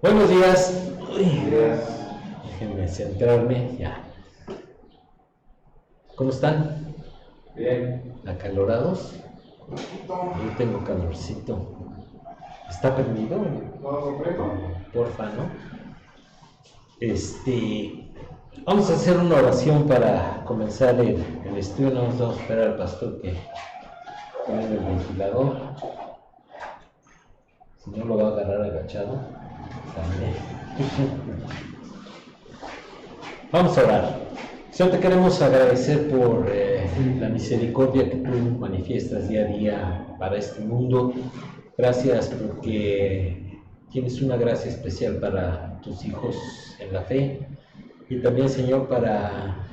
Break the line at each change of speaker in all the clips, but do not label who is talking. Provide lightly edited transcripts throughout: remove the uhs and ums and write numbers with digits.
Buenos días. Déjenme centrarme ya. ¿Cómo están?
Bien.
¿Acalorados? Yo tengo calorcito. ¿Está prendido? Porfa, ¿no? Vamos a hacer una oración para comenzar el estudio. No vamos a esperar al pastor que ponga el ventilador. Si no, lo va a agarrar agachado. Vamos a orar. Señor, te queremos agradecer por la misericordia que tú manifiestas día a día para este mundo. Gracias porque tienes una gracia especial para tus hijos en la fe y también, Señor, para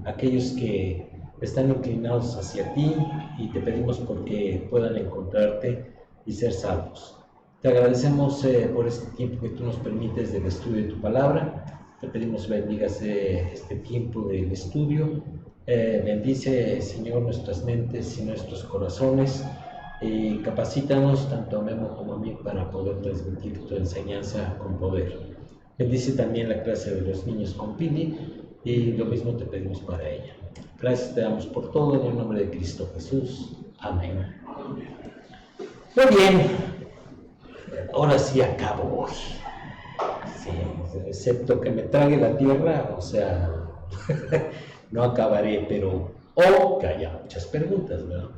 aquellos que están inclinados hacia ti, y te pedimos porque puedan encontrarte y ser salvos. Te agradecemos por este tiempo que tú nos permites del estudio de tu palabra. Te pedimos bendigas este tiempo del estudio. Bendice, Señor, nuestras mentes y nuestros corazones. Capacítanos, tanto a Memo como a mí, para poder transmitir tu enseñanza con poder. Bendice también la clase de los niños con Pili, y lo mismo te pedimos para ella. Gracias te damos por todo, en el nombre de Cristo Jesús. Amén. Muy bien. Ahora sí acabo hoy. Sí, excepto que me trague la tierra, o sea, no acabaré, pero que haya muchas preguntas, ¿verdad?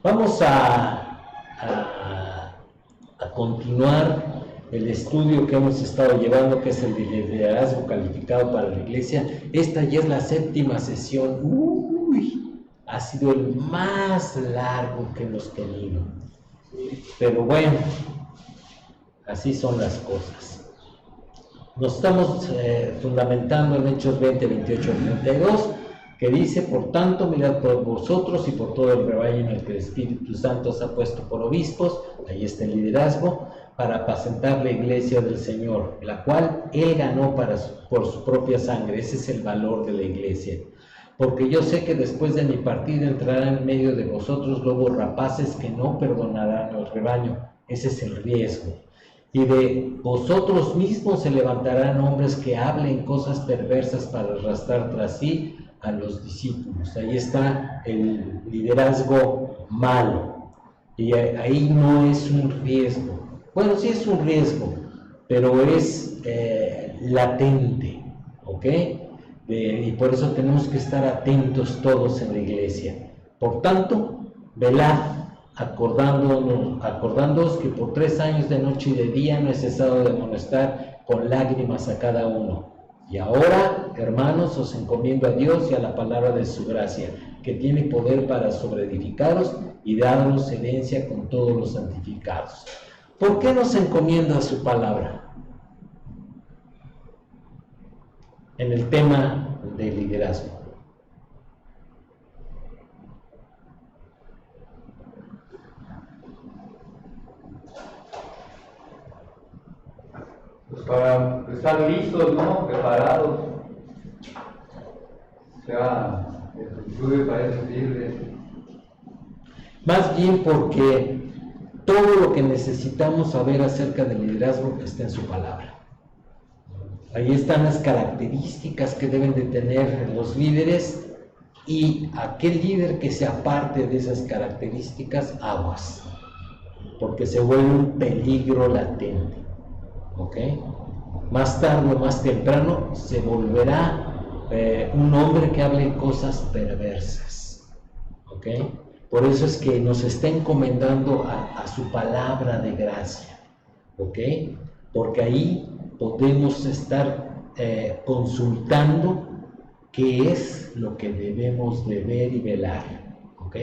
Vamos a continuar el estudio que hemos estado llevando, que es el de liderazgo calificado para la iglesia. Esta ya es la 7ª sesión. Ha sido el más largo que hemos tenido, pero bueno, así son las cosas. Nos estamos fundamentando en Hechos 20, 28, 32, que dice: por tanto, mirad por vosotros y por todo el rebaño en el que el Espíritu Santo os ha puesto por obispos, ahí está el liderazgo, para apacentar la iglesia del Señor, la cual Él ganó por su propia sangre. Ese es el valor de la iglesia. Porque yo sé que después de mi partida entrarán en medio de vosotros lobos rapaces que no perdonarán al rebaño. Ese es el riesgo. Y de vosotros mismos se levantarán hombres que hablen cosas perversas para arrastrar tras sí a los discípulos. Ahí está el liderazgo malo. Y ahí no es un riesgo. Bueno, sí es un riesgo, pero es latente, ¿ok? Y por eso tenemos que estar atentos todos en la iglesia. Por tanto, velad, acordándoos que por 3 años de noche y de día no he cesado de amonestar con lágrimas a cada uno. Y ahora, hermanos, os encomiendo a Dios y a la palabra de su gracia, que tiene poder para sobreedificaros y daros herencia con todos los santificados. ¿Por qué nos encomienda su palabra? En el tema del liderazgo.
Pues para estar listos, ¿no? Preparados. O sea, el estudio parece libre.
Más bien porque todo lo que necesitamos saber acerca del liderazgo está en su palabra. Ahí están las características que deben de tener los líderes, y aquel líder que se aparte de esas características, aguas, porque se vuelve un peligro latente, ¿ok? Más tarde o más temprano se volverá un hombre que hable cosas perversas, ¿ok? Por eso es que nos está encomendando a su palabra de gracia, ¿ok? Porque ahí podemos estar consultando qué es lo que debemos de ver y velar, ¿ok?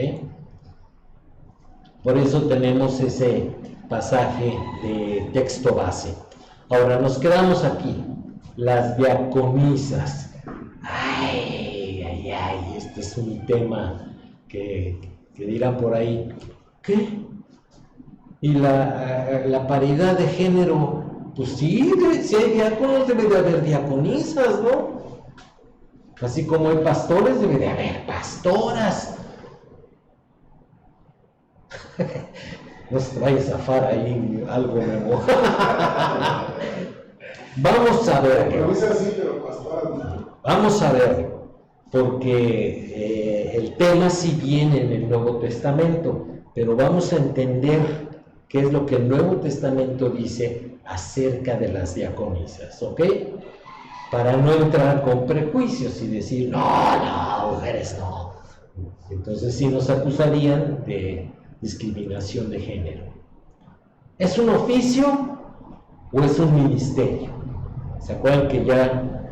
Por eso tenemos ese pasaje de texto base. Ahora nos quedamos aquí, las diaconisas. Este es un tema que dirán por ahí, ¿qué? Y la paridad de género, pues sí, si hay diáconos debe de haber diaconisas, ¿no? Así como hay pastores, debe de haber pastoras. No se te vaya a zafar ahí algo, Memo. Vamos a ver.
Pero es así, pero pastor.
Vamos a ver, porque el tema sí viene en el Nuevo Testamento, pero vamos a entender qué es lo que el Nuevo Testamento dice acerca de las diaconisas, ¿ok? Para no entrar con prejuicios y decir, no, mujeres no. Entonces sí nos acusarían de discriminación de género. ¿Es un oficio o es un ministerio? ¿Se acuerdan que ya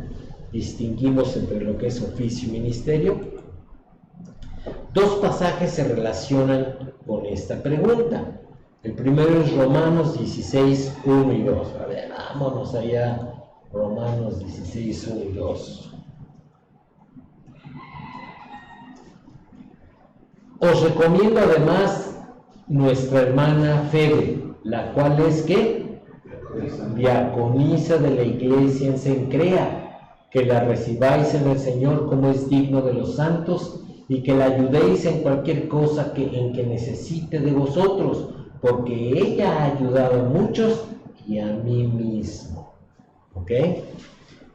distinguimos entre lo que es oficio y ministerio? Dos pasajes se relacionan con esta pregunta. El primero es Romanos 16, 1 y 2. A ver, vámonos allá. Romanos 16, 1 y 2. Os recomiendo además nuestra hermana Febe, la cual es ¿qué? Diaconisa de la iglesia en Cencrea, que la recibáis en el Señor como es digno de los santos y que la ayudéis en cualquier cosa en que necesite de vosotros, porque ella ha ayudado a muchos y a mí mismo. ¿Ok?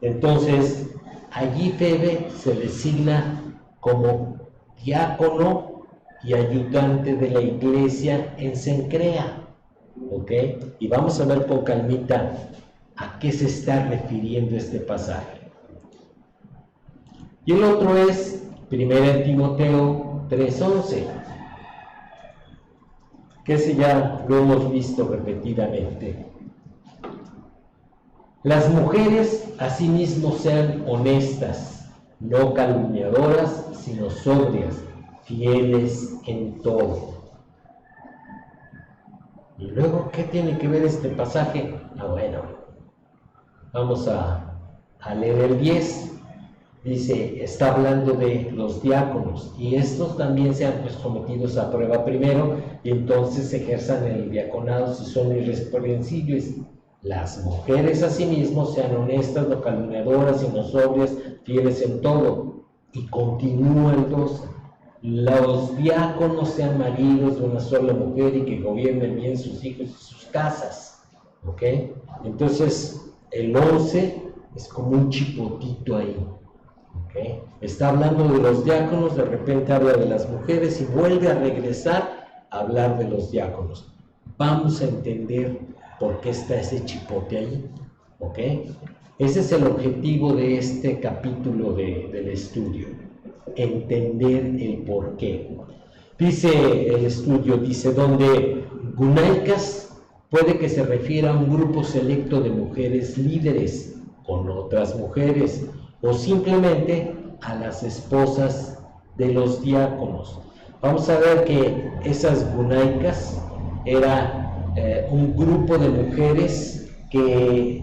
Entonces, allí Febe se designa como diácono y ayudante de la iglesia en Cencrea. ¿Ok? Y vamos a ver con calmita a qué se está refiriendo este pasaje. Y el otro es 1 Timoteo 3:11, que ese ya lo hemos visto repetidamente. Las mujeres asimismo sean honestas, no calumniadoras, sino sobrias, fieles en todo. Y luego, ¿qué tiene que ver este pasaje? Bueno, vamos a leer el 10. Dice, está hablando de los diáconos, y estos también sean pues sometidos a prueba primero, y entonces ejerzan el diaconado si son irreprensibles. Las mujeres asimismo sean honestas, no calumniadoras, sino sobrias, fieles en todo. Y continúa el 12. Los diáconos sean maridos de una sola mujer y que gobiernen bien sus hijos y sus casas. ¿Ok? Entonces, el 11 es como un chipotito ahí. ¿Ok? Está hablando de los diáconos, de repente habla de las mujeres y vuelve a regresar a hablar de los diáconos. Vamos a entender por qué está ese chipote ahí. ¿Ok? Ese es el objetivo de este capítulo del estudio. Entender el por qué. Dice el estudio, donde Gunaikas puede que se refiera a un grupo selecto de mujeres líderes con otras mujeres, o simplemente a las esposas de los diáconos. Vamos a ver que esas Gunaikas era un grupo de mujeres que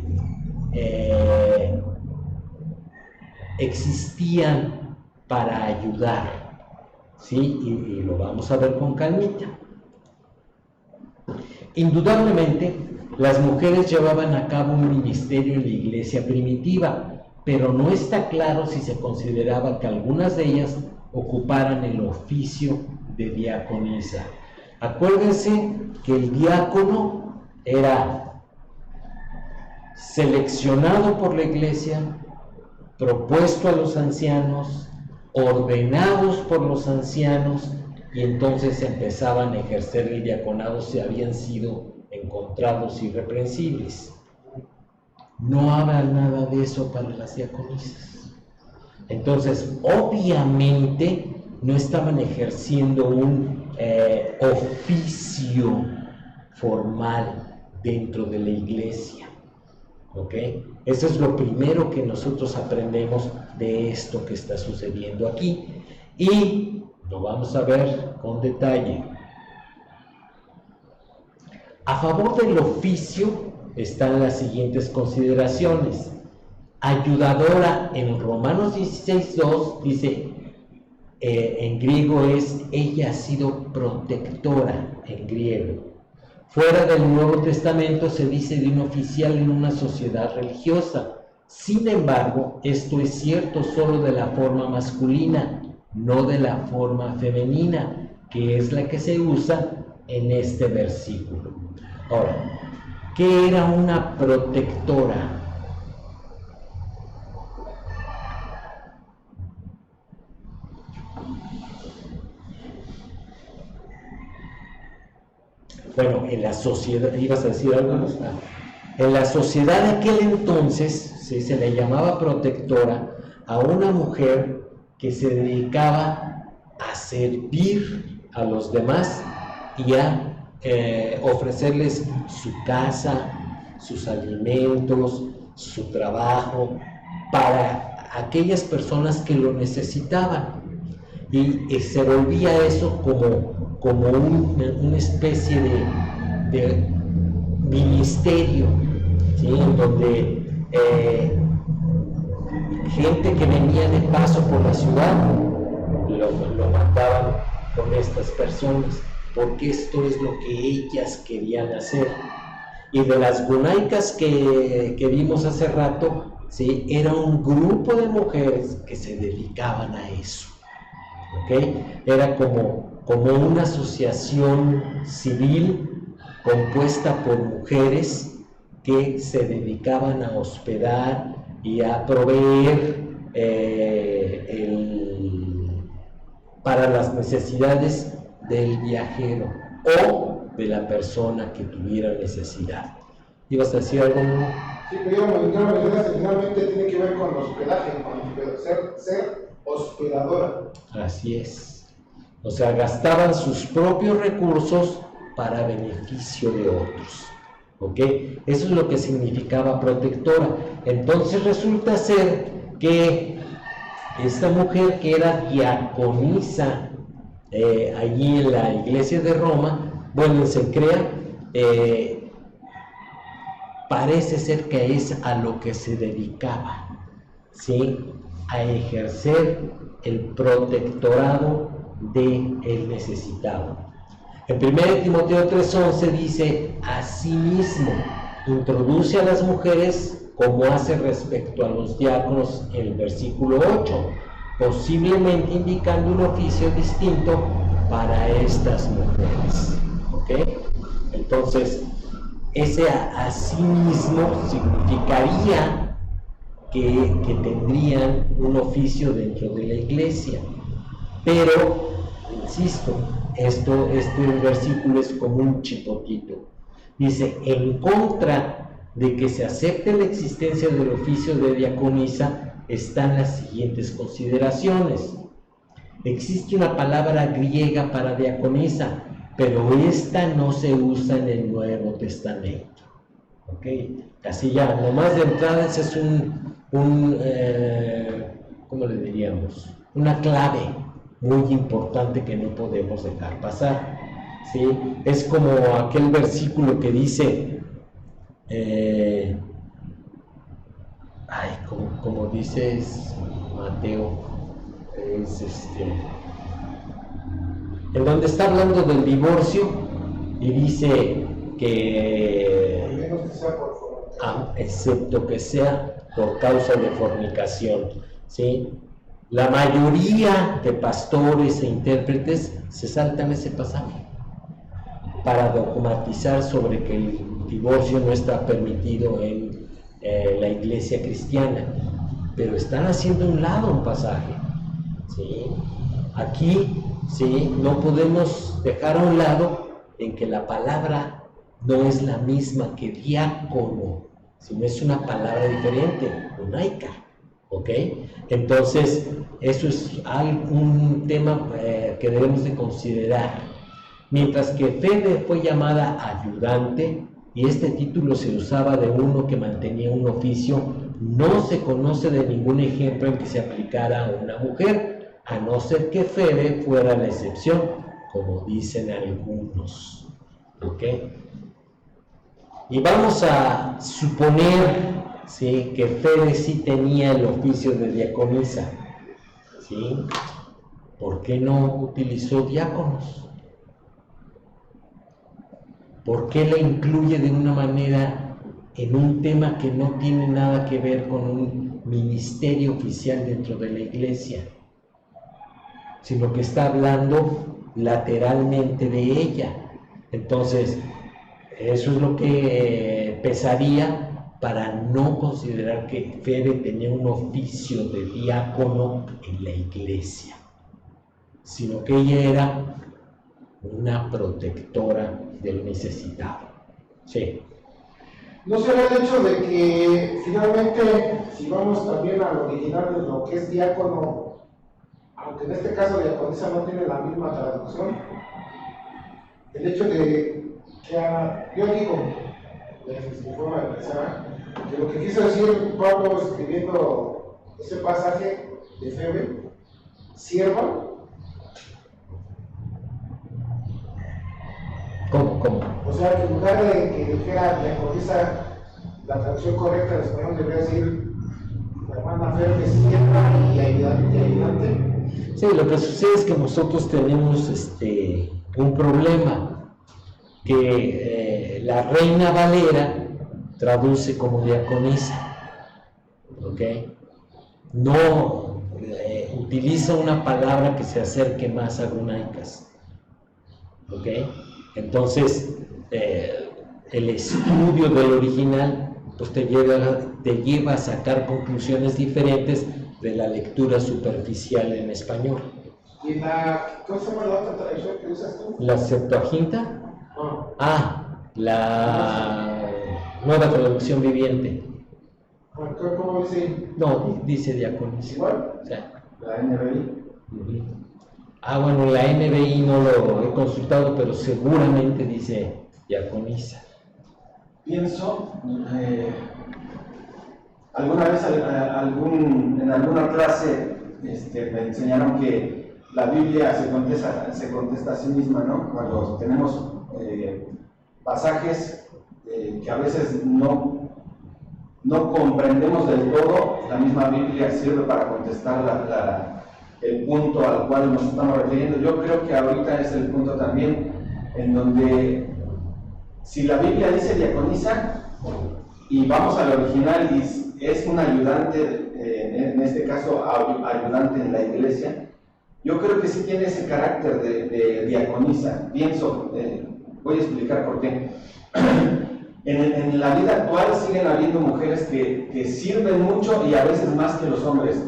existían para ayudar, ¿sí? Y lo vamos a ver con calmita. Indudablemente, las mujeres llevaban a cabo un ministerio en la iglesia primitiva, pero no está claro si se consideraba que algunas de ellas ocuparan el oficio de diaconisa. Acuérdense que el diácono era seleccionado por la iglesia, propuesto a los ancianos, ordenados por los ancianos, y entonces empezaban a ejercer el diaconado si habían sido encontrados irreprensibles. No habrá nada de eso para las diaconisas. Entonces, obviamente, no estaban ejerciendo un oficio formal dentro de la iglesia. ¿Ok? Eso es lo primero que nosotros aprendemos de esto que está sucediendo aquí. Y lo vamos a ver con detalle. A favor del oficio están las siguientes consideraciones. Ayudadora, en Romanos 16:2 dice, en griego es, ella ha sido protectora, en griego. Fuera del Nuevo Testamento se dice de un oficial en una sociedad religiosa. Sin embargo, esto es cierto solo de la forma masculina, no de la forma femenina, que es la que se usa en este versículo. Ahora, ¿qué era una protectora? Bueno, en la sociedad, ¿ibas a decir algo? En la sociedad de aquel entonces, ¿sí?, se le llamaba protectora a una mujer que se dedicaba a servir a los demás y a ofrecerles su casa, sus alimentos, su trabajo, para aquellas personas que lo necesitaban. Y se volvía eso como una especie de ministerio, ¿sí?, en donde gente que venía de paso por la ciudad lo mataban con estas personas, porque esto es lo que ellas querían hacer. Y de las gunaicas que vimos hace rato, ¿sí?, era un grupo de mujeres que se dedicaban a eso. ¿Okay? Era como una asociación civil compuesta por mujeres que se dedicaban a hospedar y a proveer para las necesidades del viajero o de la persona que tuviera necesidad. ¿Ibas a decir algo, no?
Sí, pero finalmente tiene que ver con hospedaje, con ser hospedadora.
Así es. O sea, gastaban sus propios recursos para beneficio de otros. ¿Ok? Eso es lo que significaba protectora. Entonces resulta ser que esta mujer que era diaconisa allí en la iglesia de Roma, bueno, se crea, parece ser que es a lo que se dedicaba, ¿sí?, a ejercer el protectorado del necesitado. En 1 Timoteo 3:11 dice: asimismo, introduce a las mujeres como hace respecto a los diáconos en el versículo 8, posiblemente indicando un oficio distinto para estas mujeres. ¿Ok? Entonces, ese asimismo significaría que tendrían un oficio dentro de la iglesia. Pero, insisto, este versículo es como un chipotito. Dice: en contra de que se acepte la existencia del oficio de diaconisa están las siguientes consideraciones. Existe una palabra griega para diaconisa, pero esta no se usa en el Nuevo Testamento. ¿Ok? Así ya, nomás de entrada, ese es ¿cómo le diríamos? Una clave muy importante que no podemos dejar pasar. ¿Sí? Es como aquel versículo que dice, como dices, Mateo, en donde está hablando del divorcio y dice que
Menos que sea por fornicación.
excepto que sea por causa de fornicación, ¿sí? La mayoría de pastores e intérpretes se saltan ese pasaje para dogmatizar sobre que el divorcio no está permitido en la iglesia cristiana, pero están haciendo a un lado un pasaje, ¿sí? Aquí, ¿sí?, no podemos dejar a un lado en que la palabra no es la misma que diácono, sino es una palabra diferente, unaica. ¿Ok? Entonces, eso es un tema que debemos de considerar. Mientras que Febe fue llamada ayudante, y este título se usaba de uno que mantenía un oficio, no se conoce de ningún ejemplo en que se aplicara a una mujer, a no ser que Febe fuera la excepción, como dicen algunos. ¿Ok? Y vamos a suponer, ¿sí?, que Febe sí tenía el oficio de diaconisa, ¿sí? ¿Por qué no utilizó diáconos? ¿Por qué la incluye de una manera en un tema que no tiene nada que ver con un ministerio oficial dentro de la iglesia, sino que está hablando lateralmente de ella? Entonces, eso es lo que pesaría para no considerar que Febe tenía un oficio de diácono en la iglesia, sino que ella era una protectora del necesitado. Sí.
¿No será el hecho de que finalmente, si vamos también al original de lo que es diácono, aunque en este caso diaconisa no tiene la misma traducción, el hecho de que yo digo, desde mi forma de pensar, que lo que quiso decir Pablo escribiendo ese pasaje de Febe, sierva?
¿Cómo?
O sea, que en lugar de que dijera diaconisa, la traducción correcta en español debería decir la hermana Febe, sierva y ayudante.
Sí, lo que sucede es que nosotros tenemos un problema, que la Reina Valera traduce como diaconisa, ¿ok? No utiliza una palabra que se acerque más a gunaicas, ¿ok? Entonces, el estudio del original pues te lleva a sacar conclusiones diferentes de la lectura superficial en español.
¿Y cómo se llama la otra traducción que usas tú?
¿La Septuaginta?
No.
La Nueva Traducción Viviente.
¿Cómo dice?
No, dice diaconisa.
¿Igual?
O sea,
La NBI.
Bueno, la NBI no lo he consultado, pero seguramente dice diaconisa.
Pienso, alguna vez en alguna clase me enseñaron que la Biblia se contesta a sí misma, ¿no? Cuando tenemos pasajes que a veces no comprendemos del todo, la misma Biblia sirve para contestar el punto al cual nos estamos refiriendo. Yo creo que ahorita es el punto también en donde si la Biblia dice diaconisa y vamos al original y es un ayudante, en este caso ayudante en la iglesia, yo creo que sí tiene ese carácter de diaconisa. Pienso, voy a explicar por qué. En la vida actual siguen habiendo mujeres que sirven mucho y a veces más que los hombres.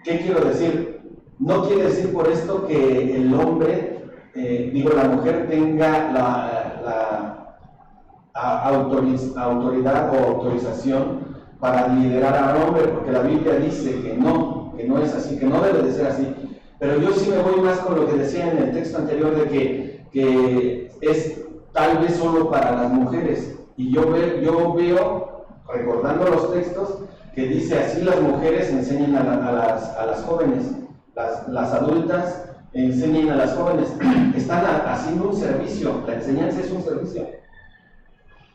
¿Qué quiero decir? No quiere decir por esto que el hombre, la mujer tenga la autoridad o autorización para liderar al hombre, porque la Biblia dice que no es así, que no debe de ser así. Pero yo sí me voy más con lo que decía en el texto anterior de que es tal vez solo para las mujeres. Y yo veo, recordando los textos, que dice así las mujeres enseñan a las jóvenes, las adultas enseñan a las jóvenes, están haciendo un servicio, la enseñanza es un servicio.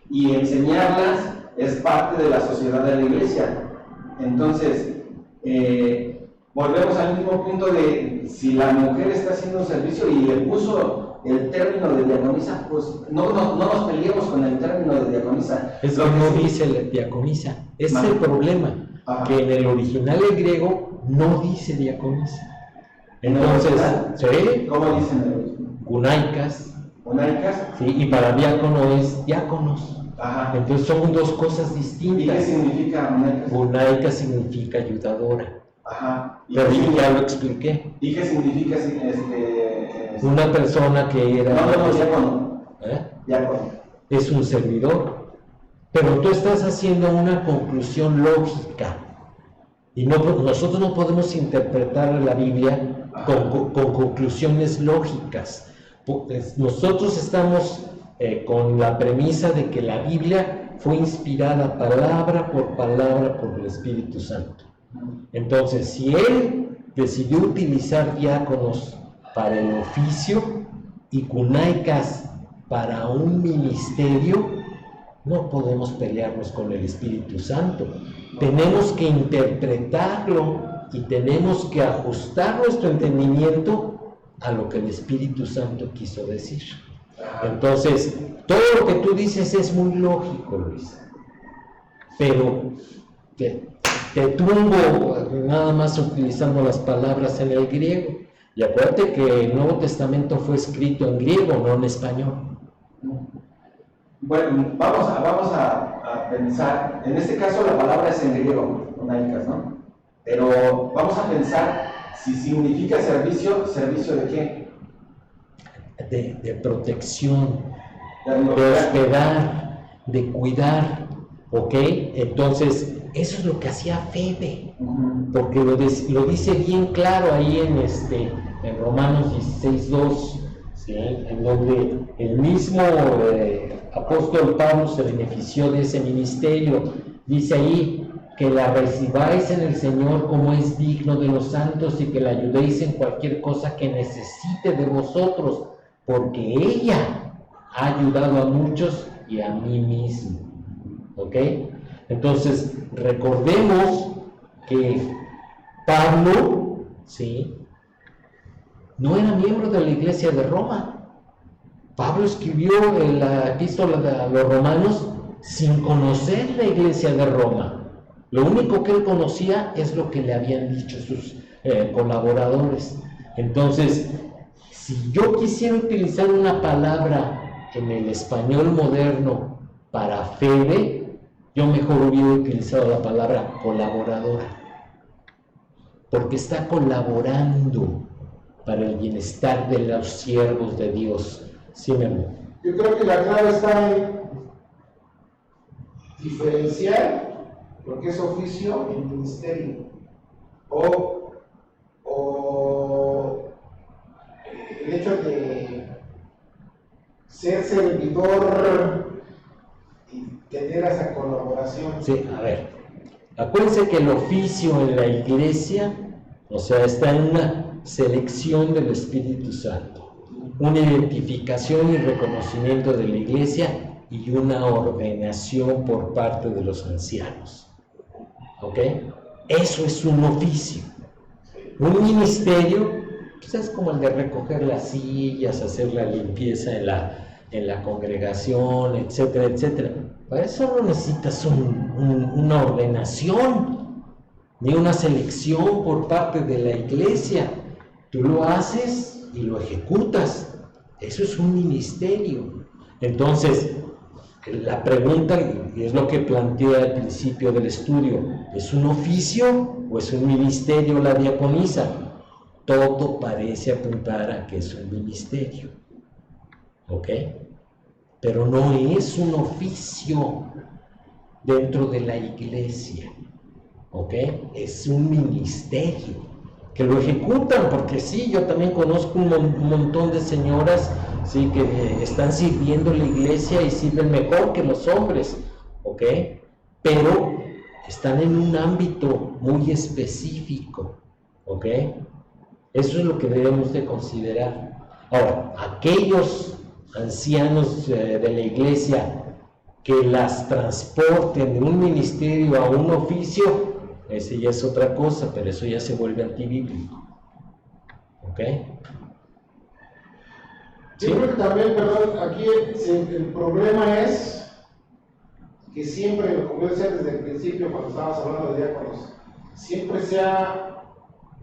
Y enseñarlas es parte de la sociedad de la iglesia. Entonces, volvemos al mismo punto de si la mujer está haciendo un servicio y le puso el término de diaconisa, pues no nos peleemos con el término de diaconisa.
Es lo que no dice la diaconisa. Es el problema, que en el original el griego no dice diaconisa. Entonces, ¿sí?
¿Cómo dicen?
Gunaicas.
¿Gunaicas?
Sí, y para diácono es diáconos.
Ajá.
Entonces son dos cosas distintas.
¿Y qué significa gunaicas?
Gunaica significa ayudadora.
Ajá.
Pero ya lo expliqué.
¿Y qué significa
una persona que era...
No, diácono. Diácono.
Es un servidor. Pero tú estás haciendo una conclusión lógica. Y nosotros no podemos interpretar la Biblia con conclusiones lógicas. Nosotros estamos con la premisa de que la Biblia fue inspirada palabra por el Espíritu Santo. Entonces, si Él decidió utilizar diáconos para el oficio y cunaicas para un ministerio, no podemos pelearnos con el Espíritu Santo. Tenemos que interpretarlo y tenemos que ajustar nuestro entendimiento a lo que el Espíritu Santo quiso decir. Entonces, todo lo que tú dices es muy lógico, Luis, pero te tumbo nada más utilizando las palabras en el griego. Y acuérdate que el Nuevo Testamento fue escrito en griego, no en español.
Bueno, vamos a pensar, en este caso la palabra es en griego, onaikos, ¿no? Pero vamos a pensar si significa servicio, ¿servicio de qué?
De protección,
De
de hospedar, de cuidar, ¿ok? Entonces, eso es lo que hacía Febe, porque lo dice bien claro ahí en Romanos 16:2, ¿sí? En donde el mismo apóstol Pablo se benefició de ese ministerio. Dice ahí que la recibáis en el Señor como es digno de los santos y que la ayudéis en cualquier cosa que necesite de vosotros, porque ella ha ayudado a muchos y a mí mismo. ¿Ok? Entonces, recordemos que Pablo, ¿sí?, no era miembro de la iglesia de Roma. Pablo escribió la epístola a los romanos sin conocer la iglesia de Roma. Lo único que él conocía es lo que le habían dicho sus colaboradores. Entonces, si yo quisiera utilizar una palabra en el español moderno para Febe, yo mejor hubiera utilizado la palabra colaboradora, porque está colaborando para el bienestar de los siervos de Dios. Sí, mi amor.
Yo creo que la clave está en diferenciar lo que es oficio y ministerio, o el hecho de ser servidor y tener esa colaboración.
Sí, a ver, acuérdense que el oficio en la iglesia, o sea, está en una selección del Espíritu Santo, una identificación y reconocimiento de la iglesia y una ordenación por parte de los ancianos. ¿Ok? Eso es un oficio. Un ministerio, pues es como el de recoger las sillas, hacer la limpieza en la congregación, etcétera, etcétera. Para eso no necesitas una ordenación, ni una selección por parte de la iglesia. Tú lo haces y lo ejecutas. Eso es un ministerio. Entonces, la pregunta, y es lo que planteé al principio del estudio, ¿es un oficio o es un ministerio la diaconisa? Todo parece apuntar a que es un ministerio, ¿ok? Pero no es un oficio dentro de la iglesia, ¿ok? Es un ministerio que lo ejecutan, porque sí, yo también conozco un montón de señoras, sí, que están sirviendo la iglesia y sirven mejor que los hombres, ¿ok? Pero están en un ámbito muy específico, ¿ok? Eso es lo que debemos de considerar. Ahora, aquellos ancianos de la iglesia que las transporten de un ministerio a un oficio, ese ya es otra cosa, pero eso ya se vuelve antibíblico. ¿Ok?
Yo creo que también, perdón, aquí el problema es que siempre, como yo decía desde el principio cuando estábamos hablando de diáconos, siempre se ha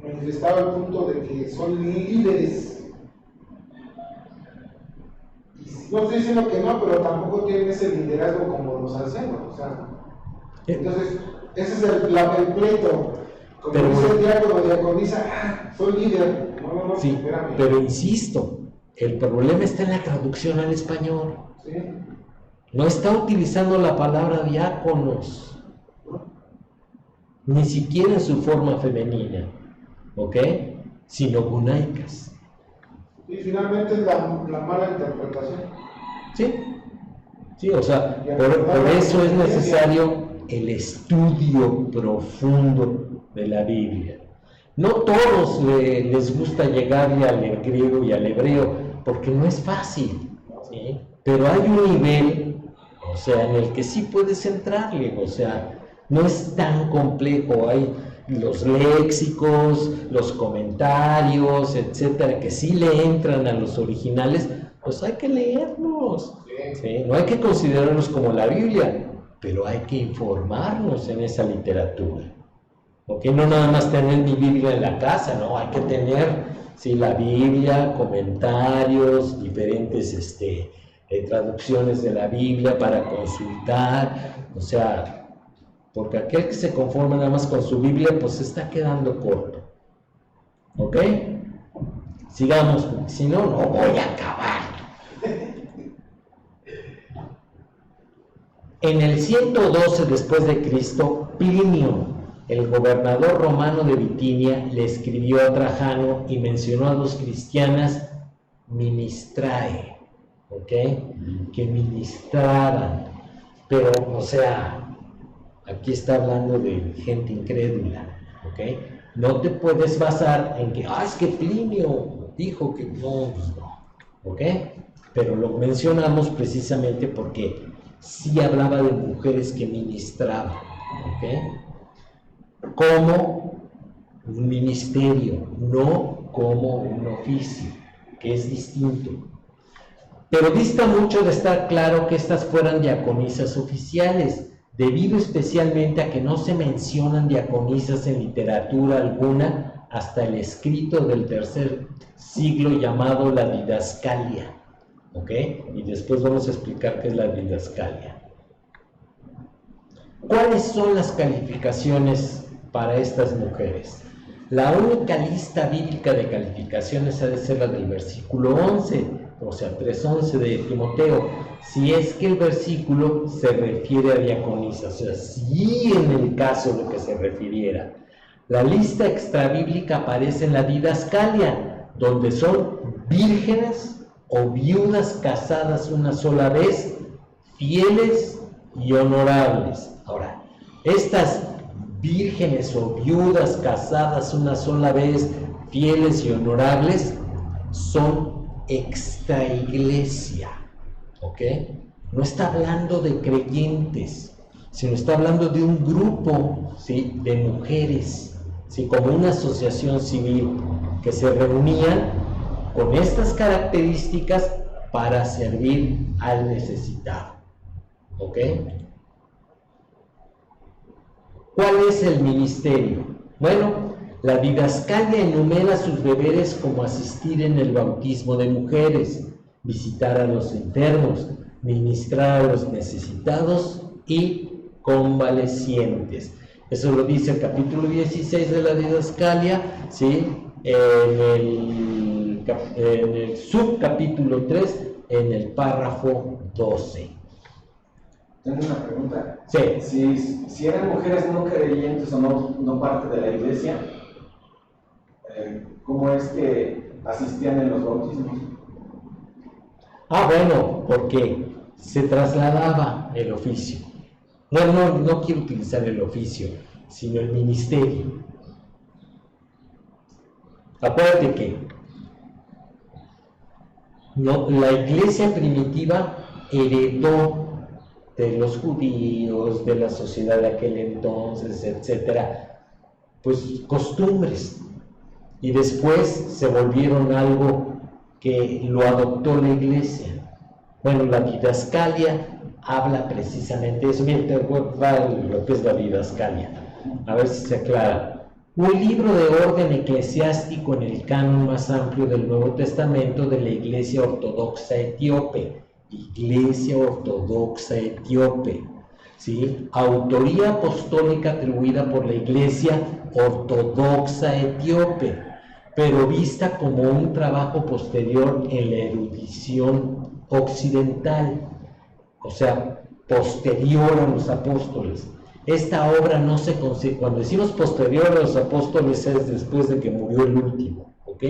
manifestado el punto de que son líderes. Y no estoy diciendo que no, pero tampoco tienen ese liderazgo como los ancianos. O sea, entonces, ese es el pleito. Como
pero,
dice el diácono, diaconisa, soy líder. No,
sí,
espérame.
pero insisto, el problema está en la traducción al español.
¿Sí?
No está utilizando la palabra diáconos, ni siquiera en su forma femenina, ¿ok? Sino gunaicas.
Y finalmente es la mala interpretación.
Sí, o sea, por eso es necesario el estudio profundo de la Biblia. No todos les gusta llegarle al griego y al hebreo, porque no es fácil, ¿sí? Pero hay un nivel, o sea, en el que sí puedes entrarle, o sea, no es tan complejo. Hay los léxicos, los comentarios, etcétera, que sí le entran a los originales, pues hay que leerlos, ¿sí? No hay que considerarlos como la Biblia, pero hay que informarnos en esa literatura. ¿Ok? No nada más tener mi Biblia en la casa, no, hay que tener Sí, la Biblia, comentarios, diferentes traducciones de la Biblia para consultar, o sea, porque aquel que se conforma nada más con su Biblia, pues se está quedando corto. ¿Ok? Sigamos, porque si no, no voy a acabar. En el 112 después de Cristo, Plinio, el gobernador romano de Bitinia, le escribió a Trajano y mencionó a dos cristianas ministrae, ¿ok? Que ministraban, pero, o sea, aquí está hablando de gente incrédula, ¿ok? No te puedes basar en que, es que Plinio dijo que no, pues no, ¿ok? Pero lo mencionamos precisamente porque sí hablaba de mujeres que ministraban, ¿ok? Como un ministerio, no como un oficio, que es distinto. Pero dista mucho de estar claro que estas fueran diaconisas oficiales, debido especialmente a que no se mencionan diaconisas en literatura alguna hasta el escrito del tercer siglo llamado la Didascalia, ¿ok? Y después vamos a explicar qué es la Didascalia. ¿Cuáles son las calificaciones para estas mujeres? La única lista bíblica de calificaciones ha de ser la del versículo 11, o sea, 3:11 de Timoteo, si es que el versículo se refiere a diaconisa, o sea, si en el caso de que se refiriera. La lista extrabíblica aparece en la Didascalia, donde son vírgenes o viudas casadas una sola vez, fieles y honorables. Ahora, estas vírgenes o viudas casadas una sola vez, fieles y honorables, son extraiglesia, ¿ok? No está hablando de creyentes, sino está hablando de un grupo, ¿sí?, de mujeres, ¿sí?, como una asociación civil que se reunían con estas características para servir al necesitado, ¿ok? ¿Cuál es el ministerio? Bueno, la Didascalia enumera sus deberes como asistir en el bautismo de mujeres, visitar a los enfermos, ministrar a los necesitados y convalecientes. Eso lo dice el capítulo 16 de la Didascalia, ¿sí?, en el subcapítulo 3, en el párrafo 12.
Tengo una pregunta.
Sí.
Si eran mujeres no creyentes o no parte de la iglesia, ¿cómo es que asistían en los bautismos?
Bueno, porque se trasladaba el oficio. No quiero utilizar el oficio, sino el ministerio. Acuérdate que la iglesia primitiva heredó de los judíos, de la sociedad de aquel entonces, etcétera, pues costumbres, y después se volvieron algo que lo adoptó la iglesia. Bueno, la Didascalia habla precisamente de eso. Miren, te voy a dar lo que es la Didascalia, a ver si se aclara. Un libro de orden eclesiástico en el canon más amplio del Nuevo Testamento de la Iglesia Ortodoxa Etíope. Iglesia Ortodoxa Etíope, ¿sí? Autoría apostólica atribuida por la Iglesia Ortodoxa Etíope, pero vista como un trabajo posterior en la erudición occidental, o sea, posterior a los apóstoles. Esta obra no se considera, cuando decimos posterior a los apóstoles es después de que murió el último, ¿ok?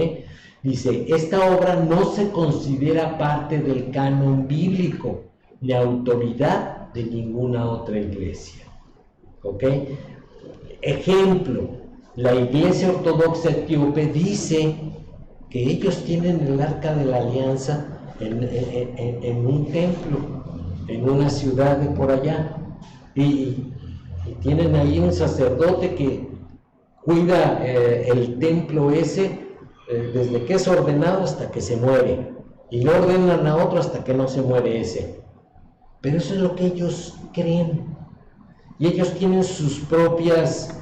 Dice, esta obra no se considera parte del canon bíblico, ni autoridad de ninguna otra iglesia, ¿ok? Ejemplo, la Iglesia Ortodoxa Etíope dice que ellos tienen el Arca de la Alianza en un templo, en una ciudad de por allá, y tienen ahí un sacerdote que cuida el templo ese desde que es ordenado hasta que se muere, y lo ordenan a otro hasta que no se muere ese. Pero eso es lo que ellos creen, y ellos tienen sus propias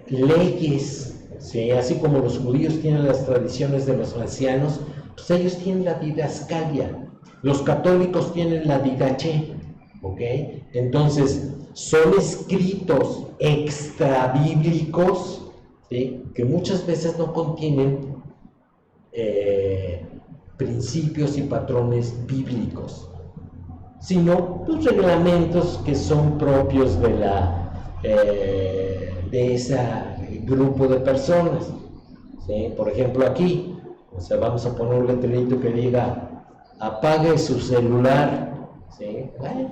leyes, ¿sí? Así como los judíos tienen las tradiciones de los ancianos, pues ellos tienen la didascalia, los católicos tienen la didaché, ¿ok? Entonces, son escritos extrabíblicos, ¿sí? Que muchas veces no contienen principios y patrones bíblicos, sino pues, reglamentos que son propios de ese grupo de personas, ¿sí? Por ejemplo aquí, o sea, vamos a poner un letrerito que diga apague su celular, ¿sí? Bueno,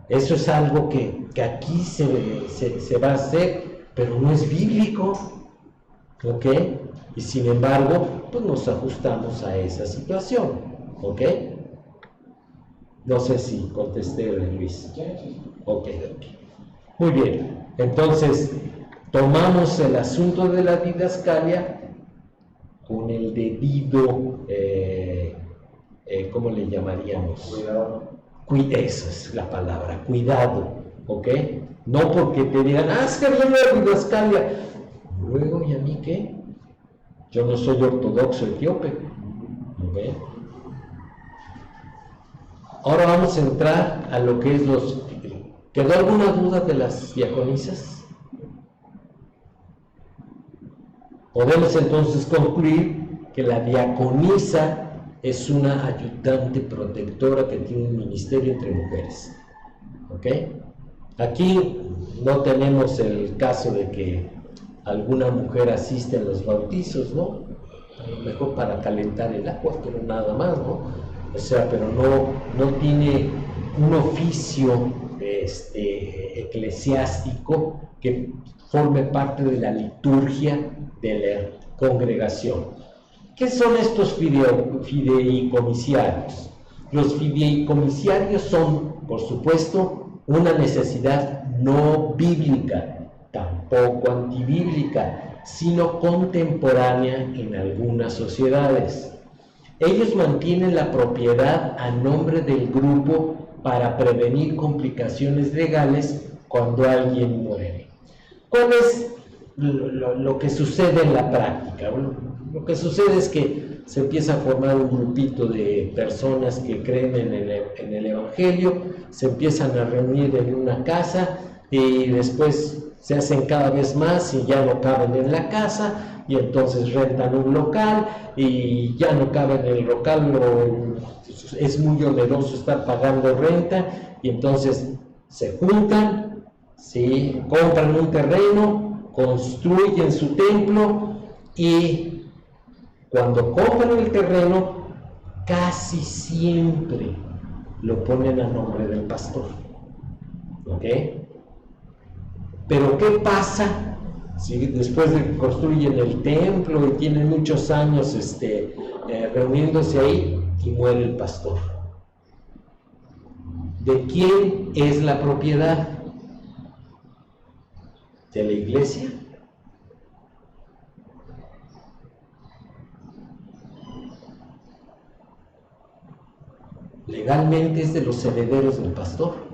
eso es algo que aquí se va a hacer, pero no es bíblico, ¿ok? Y sin embargo, pues nos ajustamos a esa situación, ¿ok? No sé si contesté, Luis. Ok. Muy bien. Entonces, tomamos el asunto de la didascalia con el debido, ¿cómo le llamaríamos?
Cuidado.
Eso es la palabra, cuidado, ¿ok? No porque te digan, es que viene la didascalia. Luego, ¿y a mí qué? Yo no soy ortodoxo etíope, ¿ok? Ahora vamos a entrar a lo que es los... ¿Quedó alguna duda de las diaconisas? Podemos entonces concluir que la diaconisa es una ayudante protectora que tiene un ministerio entre mujeres. ¿Ok? Aquí no tenemos el caso de que alguna mujer asiste a los bautizos, ¿no? A lo mejor para calentar el agua, pero nada más, ¿no? O sea, pero no tiene un oficio eclesiástico que forme parte de la liturgia de la congregación. ¿Qué son estos fideicomisarios? Los fideicomisarios son, por supuesto, una necesidad no bíblica, tampoco antibíblica, sino contemporánea en algunas sociedades. Ellos mantienen la propiedad a nombre del grupo para prevenir complicaciones legales cuando alguien muere. ¿Cuál es lo que sucede en la práctica? Bueno, lo que sucede es que se empieza a formar un grupito de personas que creen en el Evangelio, se empiezan a reunir en una casa y después se hacen cada vez más y ya no caben en la casa y entonces rentan un local y ya no caben en el local, es muy oneroso estar pagando renta y entonces se juntan, ¿sí? Compran un terreno, construyen su templo y cuando compran el terreno casi siempre lo ponen a nombre del pastor, ¿ok? Pero ¿qué pasa si después de que construyen el templo y tienen muchos años reuniéndose ahí y muere el pastor? ¿De quién es la propiedad? ¿De la iglesia? Legalmente es de los herederos del pastor.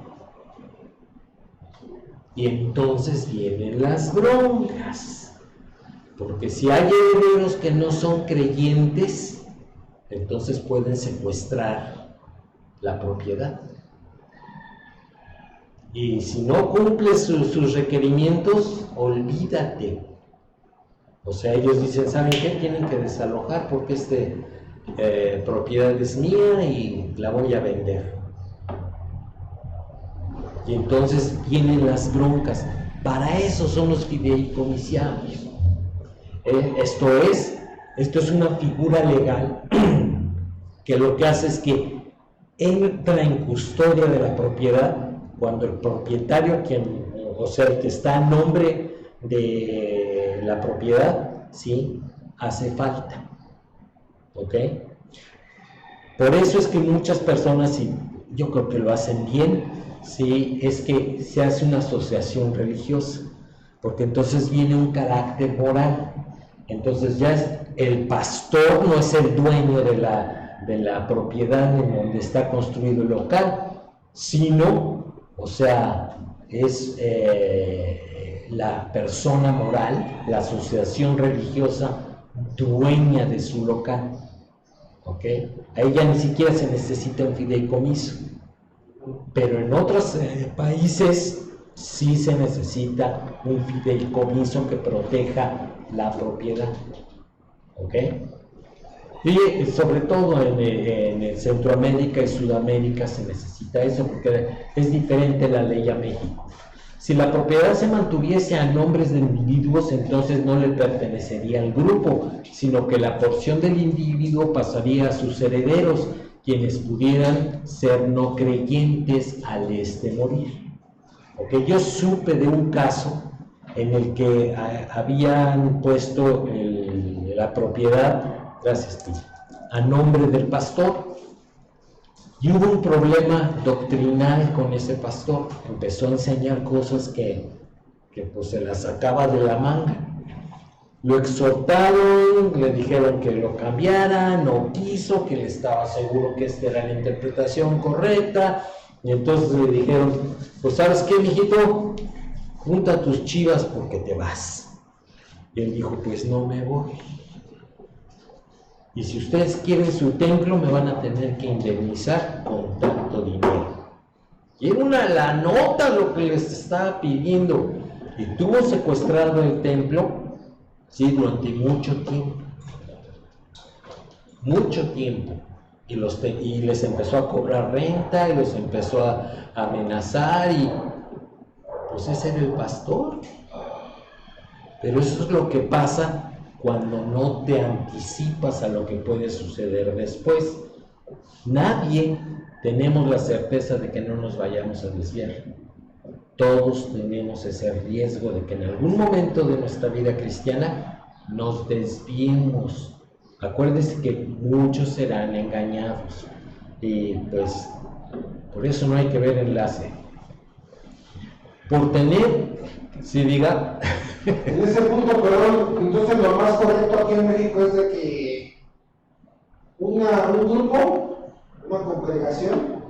Y entonces vienen las broncas, porque si hay herederos que no son creyentes, entonces pueden secuestrar la propiedad. Y si no cumples sus requerimientos, olvídate. O sea, ellos dicen, ¿saben qué? Tienen que desalojar porque propiedad es mía y la voy a vender. Y entonces vienen las broncas. Para eso son los fideicomisarios. Esto es una figura legal que lo que hace es que entra en custodia de la propiedad cuando el propietario, el que está a nombre de la propiedad, ¿sí? Hace falta. ¿Ok? Por eso es que muchas personas, y yo creo que lo hacen bien, sí, es que se hace una asociación religiosa, porque entonces viene un carácter moral. Entonces ya el pastor no es el dueño de la propiedad en donde está construido el local, sino, o sea, es la persona moral, la asociación religiosa dueña de su local. ¿Ok? Ahí ya ni siquiera se necesita un fideicomiso. Pero en otros países sí se necesita un fideicomiso que proteja la propiedad. ¿Ok? Y sobre todo en Centroamérica y Sudamérica se necesita eso, porque es diferente la ley a México. Si la propiedad se mantuviese a nombres de individuos, entonces no le pertenecería al grupo, sino que la porción del individuo pasaría a sus herederos, quienes pudieran ser no creyentes al morir. Okay, yo supe de un caso en el que habían puesto la propiedad, gracias tío, a nombre del pastor. Y hubo un problema doctrinal con ese pastor. Empezó a enseñar cosas que pues se las sacaba de la manga. Lo exhortaron, le dijeron que lo cambiara, no quiso, que él estaba seguro que esta era la interpretación correcta. Y entonces le dijeron, pues ¿sabes qué, mijito? Junta tus chivas porque te vas. Y él dijo, pues no me voy. Y si ustedes quieren su templo, me van a tener que indemnizar con tanto dinero. Y era una la nota lo que les estaba pidiendo. Y tuvo secuestrado el templo, sí, durante mucho tiempo. Mucho tiempo. Y les empezó a cobrar renta, y los empezó a amenazar, y pues ese era el pastor. Pero eso es lo que pasa cuando no te anticipas a lo que puede suceder después. Nadie tenemos la certeza de que no nos vayamos a desviar. Todos tenemos ese riesgo de que en algún momento de nuestra vida cristiana nos desviemos. Acuérdense que muchos serán engañados, y pues por eso no hay que ver enlace. Por tener, si diga...
En ese punto, perdón, entonces lo más correcto aquí en México es de que un grupo, una congregación,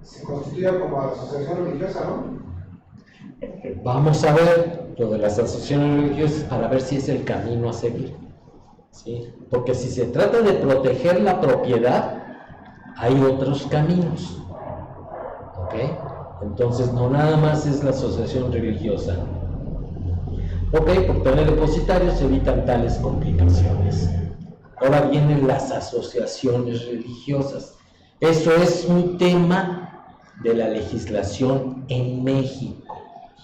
se constituya como asociación religiosa, ¿no?
Vamos a ver lo de las asociaciones religiosas para ver si es el camino a seguir, ¿sí? Porque si se trata de proteger la propiedad, hay otros caminos, ¿ok? Entonces no nada más es la asociación religiosa. Ok, por tener depositarios se evitan tales complicaciones. Ahora vienen las asociaciones religiosas. Eso es un tema de la legislación en México.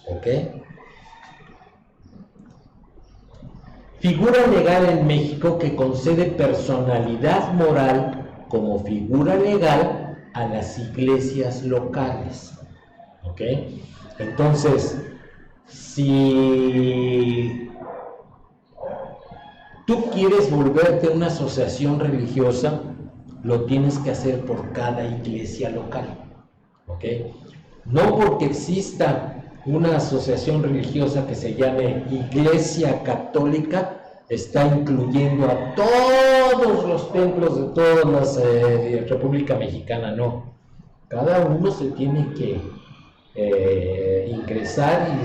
¿Ok? Figura legal en México que concede personalidad moral como figura legal a las iglesias locales. ¿Ok? Entonces, si tú quieres volverte una asociación religiosa, lo tienes que hacer por cada iglesia local, ¿ok? No porque exista una asociación religiosa que se llame Iglesia Católica, está incluyendo a todos los templos de toda la República Mexicana, no. Cada uno se tiene que ingresar y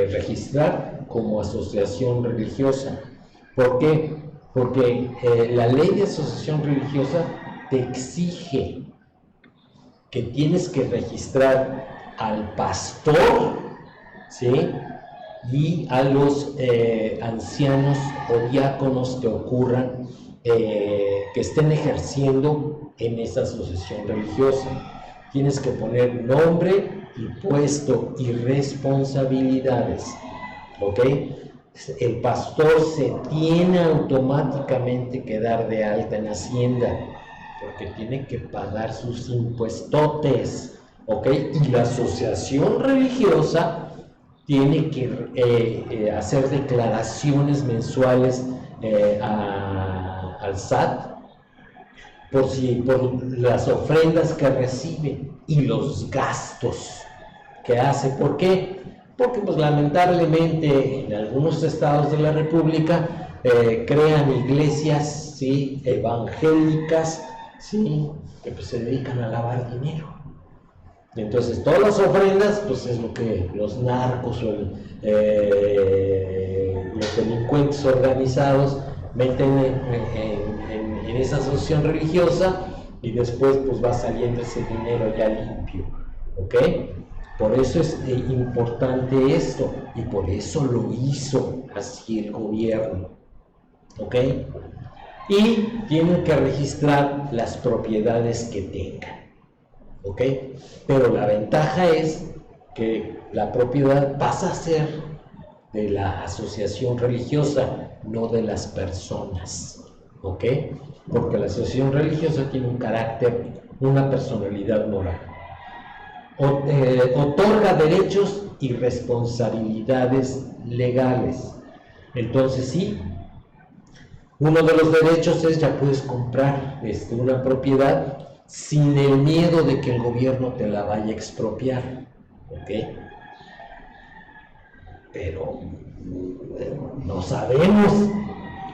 registrar como asociación religiosa. ¿Por qué? Porque la ley de asociación religiosa te exige que tienes que registrar al pastor, ¿sí? Y a los ancianos o diáconos que ocurran, que estén ejerciendo en esa asociación religiosa. Tienes que poner nombre y puesto y responsabilidades, ¿ok? El pastor se tiene automáticamente que dar de alta en Hacienda, porque tiene que pagar sus impuestotes, ¿ok? Y la asociación religiosa tiene que hacer declaraciones mensuales al SAT por las ofrendas que recibe y los gastos que hace. ¿Por qué? Porque pues lamentablemente en algunos estados de la República crean iglesias, ¿sí?, evangélicas, ¿sí?, que pues se dedican a lavar dinero. Entonces, todas las ofrendas, pues es lo que los narcos o los delincuentes organizados meten en esa asociación religiosa, y después pues va saliendo ese dinero ya limpio, ¿ok? Por eso es importante esto, y por eso lo hizo así el gobierno, ¿ok? Y tienen que registrar las propiedades que tengan, ¿ok? Pero la ventaja es que la propiedad pasa a ser de la asociación religiosa, no de las personas, ¿ok? Porque la asociación religiosa tiene un carácter, una personalidad moral. Otorga derechos y responsabilidades legales. Entonces sí, uno de los derechos es ya puedes comprar una propiedad sin el miedo de que el gobierno te la vaya a expropiar, ¿ok? Pero no sabemos.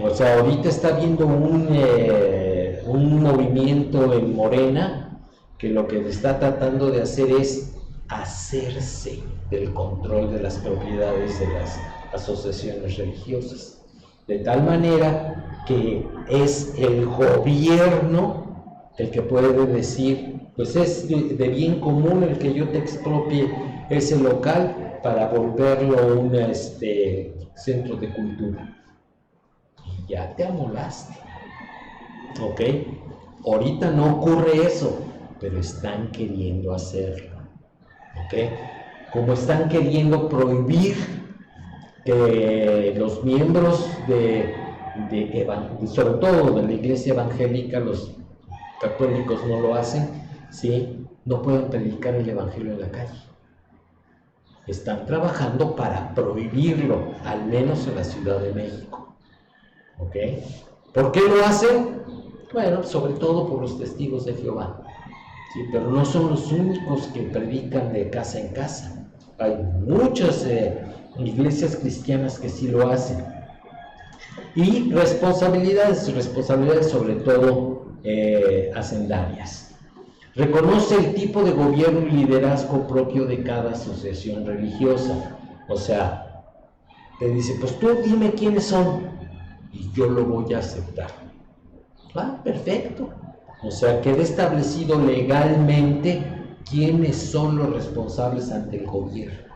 O sea, ahorita está habiendo un movimiento en Morena que lo que está tratando de hacer es hacerse del control de las propiedades de las asociaciones religiosas, de tal manera que es el gobierno el que puede decir, pues es de bien común el que yo te expropie ese local para volverlo un centro de cultura. Y ya te amolaste, ¿ok? Ahorita no ocurre eso, pero están queriendo hacerlo, ¿ok? Como están queriendo prohibir que los miembros sobre todo de la iglesia evangélica, los católicos no lo hacen, ¿sí? No pueden predicar el evangelio en la calle. Están trabajando para prohibirlo, al menos en la Ciudad de México, ¿ok? ¿Por qué lo hacen? Bueno, sobre todo por los testigos de Jehová, ¿sí? Pero no son los únicos que predican de casa en casa. Hay muchas iglesias cristianas que sí lo hacen. Y responsabilidades sobre todo hacendarias. Reconoce el tipo de gobierno y liderazgo propio de cada asociación religiosa. O sea, te dice, pues tú dime quiénes son y yo lo voy a aceptar. Ah, perfecto. O sea, queda establecido legalmente quiénes son los responsables ante el gobierno.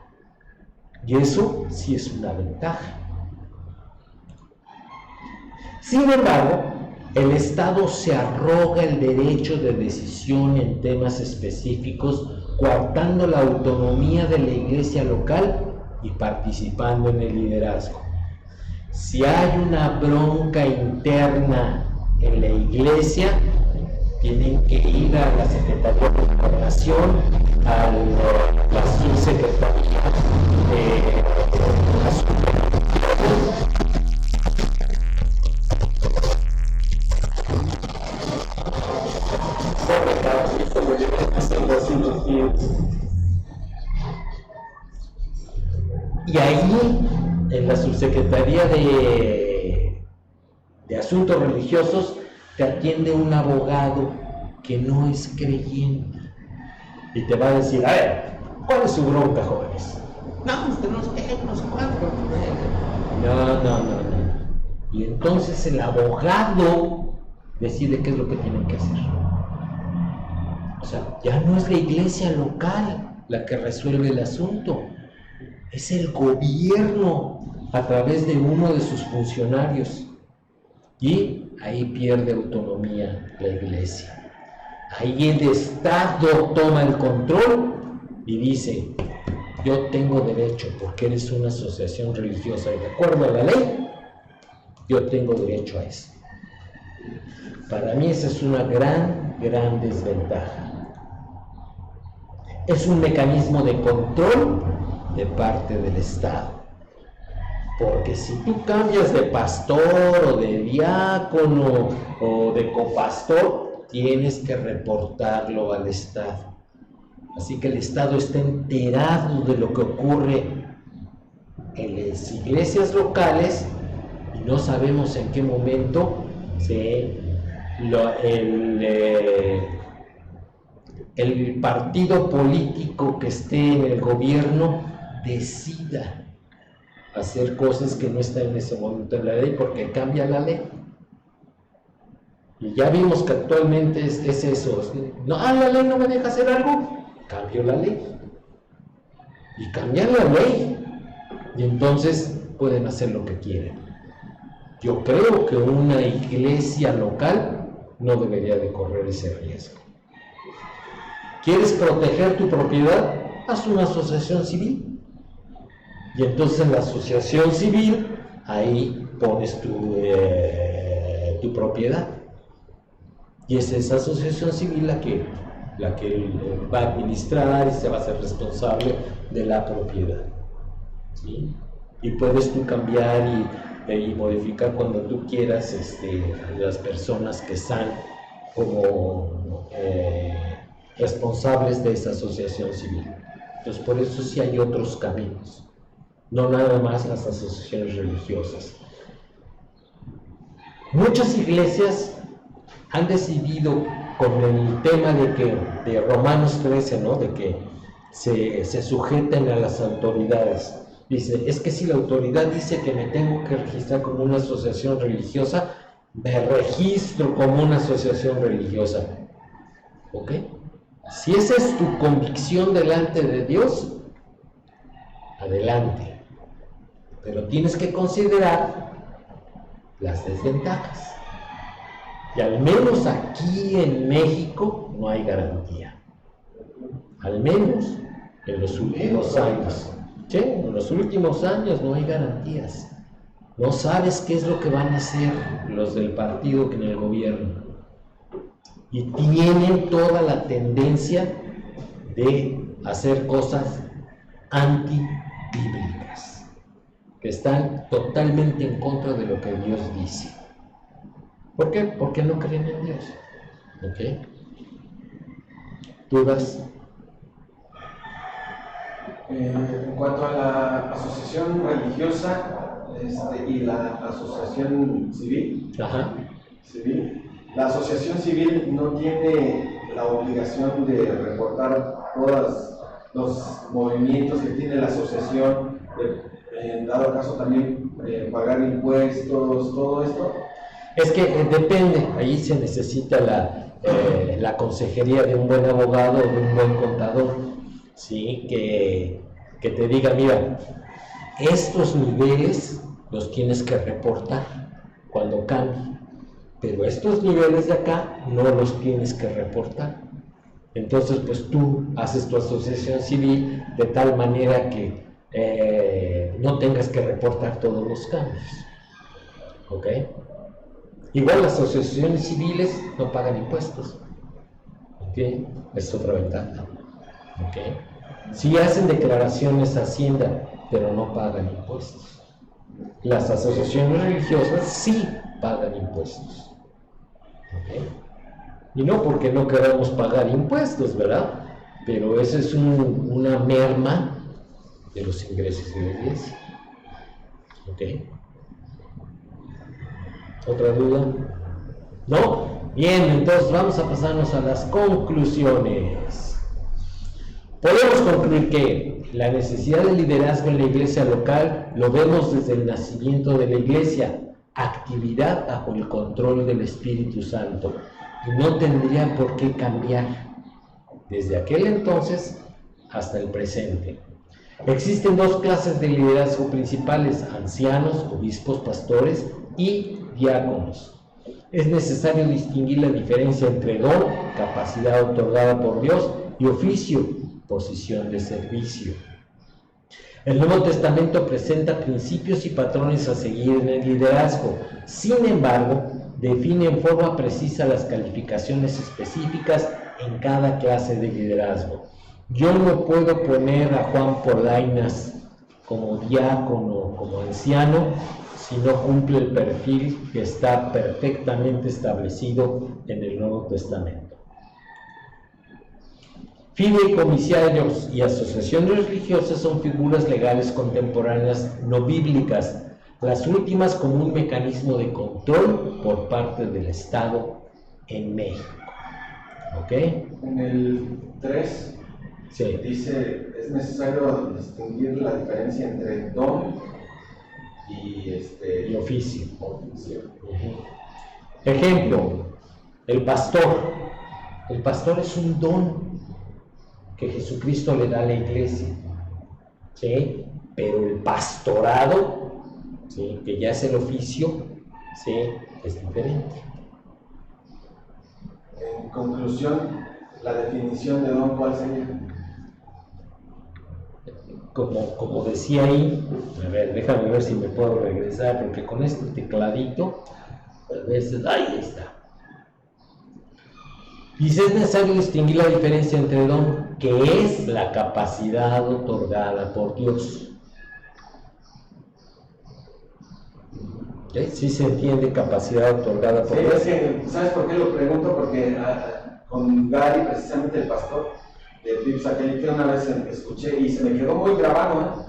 Y eso sí es una ventaja. Sin embargo, el Estado se arroga el derecho de decisión en temas específicos, coartando la autonomía de la iglesia local y participando en el liderazgo. Si hay una bronca interna en la iglesia, tienen que ir a la Secretaría de Gobernación, a la Subsecretaría de y ahí, en la Subsecretaría de Asuntos Religiosos, te atiende un abogado que no es creyente y te va a decir, a ver, ¿cuál es su bronca, jóvenes? No, usted no sé, unos cuatro. No. Y entonces el abogado decide qué es lo que tienen que hacer. O sea, ya no es la iglesia local la que resuelve el asunto, es el gobierno a través de uno de sus funcionarios. Y ahí pierde autonomía la iglesia. Ahí el Estado toma el control y dice, yo tengo derecho, porque eres una asociación religiosa y de acuerdo a la ley, yo tengo derecho a eso. Para mí esa es una gran desventaja. Es un mecanismo de control de parte del Estado. Porque si tú cambias de pastor o de diácono o de copastor, tienes que reportarlo al Estado. Así que el Estado está enterado de lo que ocurre en las iglesias locales y no sabemos en qué momento el partido político que esté en el gobierno decida hacer cosas que no están en ese momento en la ley, porque cambia la ley. Y ya vimos que actualmente es eso. No, la ley no me deja hacer algo, cambio la ley. Y cambian la ley. Y entonces pueden hacer lo que quieren. Yo creo que una iglesia local no debería de correr ese riesgo. ¿Quieres proteger tu propiedad? Haz una asociación civil. Y entonces en la asociación civil, ahí pones tu propiedad. Y es esa asociación civil la que va a administrar y se va a hacer responsable de la propiedad. ¿Sí? Y puedes tú cambiar y modificar cuando tú quieras las personas que están como responsables de esa asociación civil. Entonces por eso sí hay otros caminos, no nada más las asociaciones religiosas. Muchas iglesias han decidido con el tema de Romanos 13, ¿no? De que se sujeten a las autoridades. Dice, es que si la autoridad dice que me tengo que registrar como una asociación religiosa, me registro como una asociación religiosa. ¿Ok? Si esa es tu convicción delante de Dios, adelante. Pero tienes que considerar las desventajas. Y al menos aquí en México no hay garantía. Al menos en los últimos años. ¿Sí? En los últimos años no hay garantías. No sabes qué es lo que van a hacer los del partido en el gobierno. Y tienen toda la tendencia de hacer cosas antibíblicas, que están totalmente en contra de lo que Dios dice. ¿Por qué? Porque no creen en Dios. ¿Ok? ¿Dudas?
En cuanto a la asociación religiosa y la asociación civil, la asociación civil no tiene la obligación de reportar todos los movimientos que tiene la asociación, en dado caso también pagar impuestos, todo esto.
Es que depende, ahí se necesita la consejería de un buen abogado o de un buen contador, ¿sí? Que te diga, mira, estos niveles los tienes que reportar cuando cambie, pero estos niveles de acá no los tienes que reportar. Entonces, pues tú haces tu asociación civil de tal manera que no tengas que reportar todos los cambios. ¿Ok? Igual las asociaciones civiles no pagan impuestos. ¿Ok? Es otra ventaja. ¿Ok? Sí hacen declaraciones a Hacienda, pero no pagan impuestos. Las asociaciones religiosas sí pagan impuestos. ¿Ok? Y no porque no queramos pagar impuestos, ¿verdad? Pero esa es una merma de los ingresos de la iglesia. ¿Ok? ¿Otra duda? ¿No? Bien, entonces vamos a pasarnos a las conclusiones. Podemos concluir que la necesidad de liderazgo en la iglesia local lo vemos desde el nacimiento de la iglesia, actividad bajo el control del Espíritu Santo, y no tendría por qué cambiar desde aquel entonces hasta el presente. Existen dos clases de liderazgo principales: ancianos, obispos, pastores y diáconos. Es necesario distinguir la diferencia entre don, capacidad otorgada por Dios, y oficio, posición de servicio. El Nuevo Testamento presenta principios y patrones a seguir en el liderazgo. Sin embargo, define en forma precisa las calificaciones específicas en cada clase de liderazgo. Yo no puedo poner a Juan Polainas como diácono o como anciano si no cumple el perfil que está perfectamente establecido en el Nuevo Testamento. Fideicomisarios y asociaciones religiosas son figuras legales contemporáneas no bíblicas, las últimas como un mecanismo de control por parte del Estado en México. ¿Ok?
En el 3
Sí.
dice, es necesario distinguir la diferencia entre don y
Y oficio.
oficio.
Ejemplo, el pastor. El pastor es un don que Jesucristo le da a la iglesia, ¿sí? Pero el pastorado, ¿sí? Que ya es el oficio, ¿sí? Es diferente.
En conclusión, la definición de don, ¿cuál sería?
Como decía ahí, a ver, déjame ver si me puedo regresar, porque con este tecladito, a veces, ahí está. Dice, es necesario distinguir la diferencia entre don, que es la capacidad otorgada por Dios. ¿Sí? ¿Sí se entiende capacidad otorgada por
Sí,
Dios?
es que, ¿sabes por qué lo pregunto? Porque con Gary, precisamente el pastor de Philips Satellite, una vez escuché y se me quedó muy grabado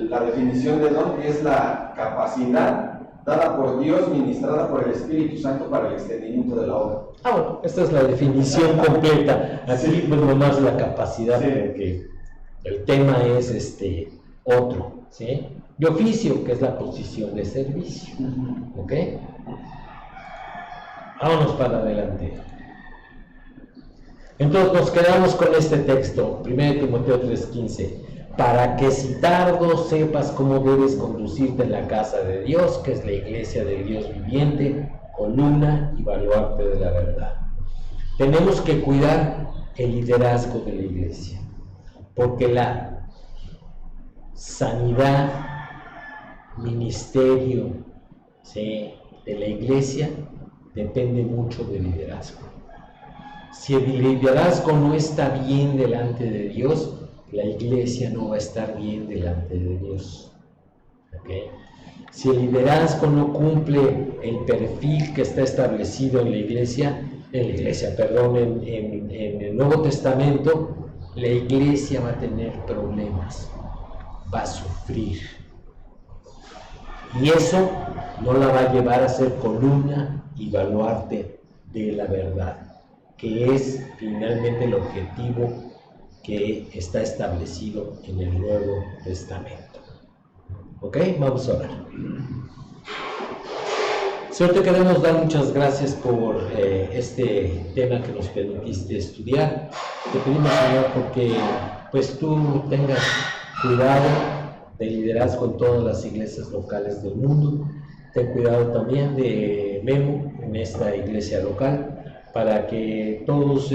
la definición de don, que es la capacidad dada por Dios, ministrada por el Espíritu Santo para el extendimiento de la obra.
Ah, bueno, esta es la definición completa. Aquí,
Sí.
pues nomás la capacidad,
Sí.
porque el tema es otro, ¿sí? Y oficio, que es la posición de servicio. ¿Ok? Vámonos para adelante. Entonces nos quedamos con este texto, 1 Timoteo 3:15. Para que si tardo sepas cómo debes conducirte en la casa de Dios, que es la iglesia del Dios viviente, columna y baluarte de la verdad. Tenemos que cuidar el liderazgo de la iglesia, porque la sanidad, ministerio, ¿sí?, de la iglesia depende mucho del liderazgo. Si el liderazgo no está bien delante de Dios, la iglesia no va a estar bien delante de Dios. ¿Okay? Si el liderazgo no cumple el perfil que está establecido en el Nuevo Testamento, la iglesia va a tener problemas, va a sufrir. Y eso no la va a llevar a ser columna y baluarte de la verdad, que es finalmente el objetivo que está establecido en el Nuevo Testamento. ¿Ok? Vamos a orar. Señor, te queremos dar muchas gracias por este tema que nos permitiste estudiar. Te pedimos, Señor, porque pues tú tengas cuidado de liderazgo en todas las iglesias locales del mundo. Ten cuidado también de Memo en esta iglesia local, para que todos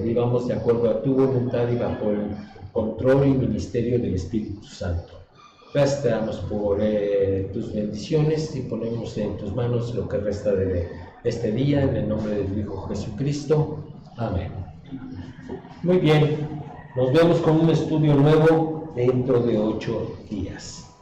vivamos de acuerdo a tu voluntad y bajo el control y ministerio del Espíritu Santo. Gracias te damos por tus bendiciones y ponemos en tus manos lo que resta de este día, en el nombre de tu Hijo Jesucristo. Amén. Muy bien, nos vemos con un estudio nuevo dentro de 8 días.